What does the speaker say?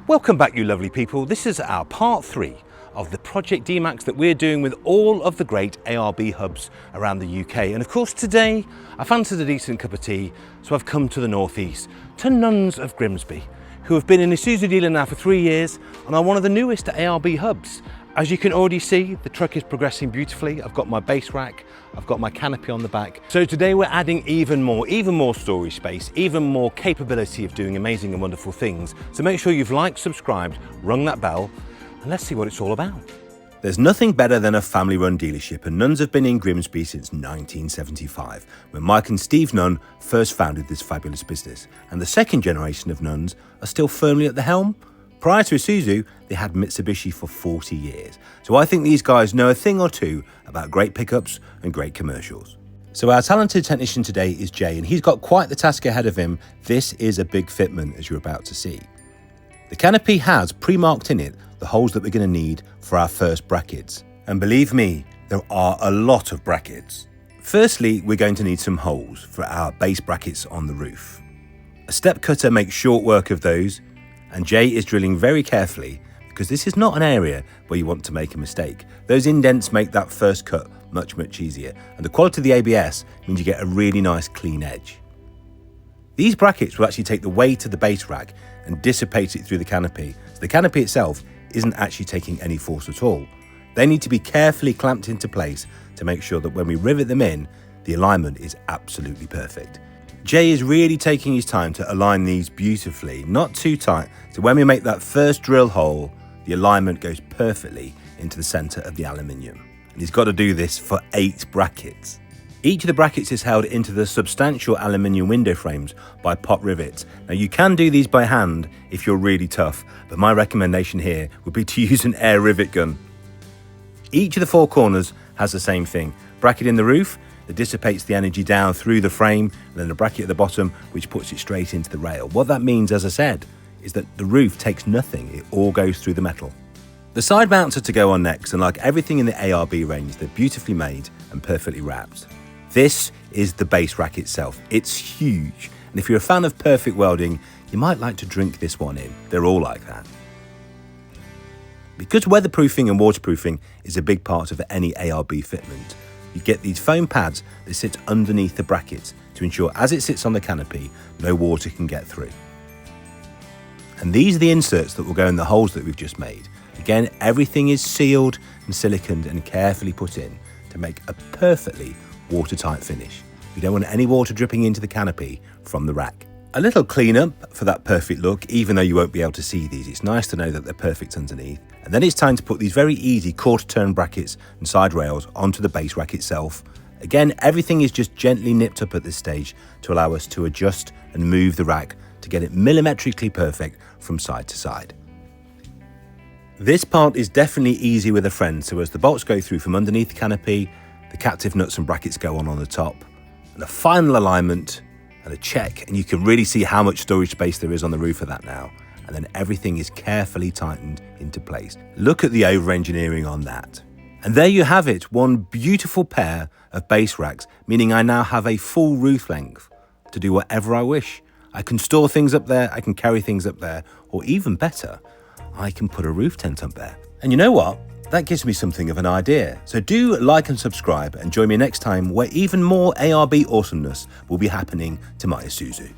Welcome back, you lovely people. This is our part 3 of the Project D-Max that we're doing with all of the great ARB hubs around the UK. And of course today I fancied a decent cup of tea, so I've come to the northeast, to Nunns of Grimsby, who have been an Isuzu dealer now for 3 years and are one of the newest ARB hubs. As you can already see, the truck is progressing beautifully. I've got my base rack, I've got my canopy on the back. So today we're adding even more storage space, even more capability of doing amazing and wonderful things. So make sure you've liked, subscribed, rung that bell, and let's see what it's all about. There's nothing better than a family-run dealership, and Nunns have been in Grimsby since 1975, when Mike and Steve Nunn first founded this fabulous business. And the second generation of Nunns are still firmly at the helm. Prior to Isuzu, they had Mitsubishi for 40 years. So I think these guys know a thing or two about great pickups and great commercials. So our talented technician today is Jay, and he's got quite the task ahead of him. This is a big fitment, as you're about to see. The canopy has pre-marked in it the holes that we're going to need for our first brackets. And believe me, there are a lot of brackets. Firstly, we're going to need some holes for our base brackets on the roof. A step cutter makes short work of those, and Jay is drilling very carefully because this is not an area where you want to make a mistake. Those indents make that first cut much easier, and the quality of the ABS means you get a really nice clean edge. These brackets will actually take the weight of the base rack and dissipate it through the canopy, so the canopy itself isn't actually taking any force at all. They need to be carefully clamped into place to make sure that when we rivet them in, the alignment is absolutely perfect. Jay is really taking his time to align these beautifully, not too tight, so when we make that first drill hole, the alignment goes perfectly into the centre of the aluminium. And he's got to do this for 8 brackets. Each of the brackets is held into the substantial aluminium window frames by pot rivets. Now you can do these by hand if you're really tough, but my recommendation here would be to use an air rivet gun. Each of the 4 corners has the same thing. Bracket in the roof that dissipates the energy down through the frame, and then a bracket at the bottom which puts it straight into the rail. What that means, as I said, is that the roof takes nothing, it all goes through the metal. The side mounts are to go on next, and like everything in the ARB range, they're beautifully made and perfectly wrapped. This is the base rack itself. It's huge, and if you're a fan of perfect welding, you might like to drink this one in. They're all like that. Because weatherproofing and waterproofing is a big part of any ARB fitment, you get these foam pads that sit underneath the brackets to ensure as it sits on the canopy, no water can get through. And these are the inserts that will go in the holes that we've just made. Again, everything is sealed and siliconed and carefully put in to make a perfectly watertight finish. We don't want any water dripping into the canopy from the rack. A little cleanup for that perfect look, even though you won't be able to see these. It's nice to know that they're perfect underneath. And then it's time to put these very easy quarter turn brackets and side rails onto the base rack itself. Again, everything is just gently nipped up at this stage to allow us to adjust and move the rack to get it millimetrically perfect from side to side. This part is definitely easy with a friend, so as the bolts go through from underneath the canopy, the captive nuts and brackets go on the top, and a final alignment and a check, and you can really see how much storage space there is on the roof of that now, and then everything is carefully tightened into place. Look at the over-engineering on that. And there you have it, one beautiful pair of base racks, meaning I now have a full roof length to do whatever I wish. I can store things up there, I can carry things up there, or even better, I can put a roof tent up there. And you know what? That gives me something of an idea. So do like and subscribe and join me next time where even more ARB awesomeness will be happening to my Isuzu.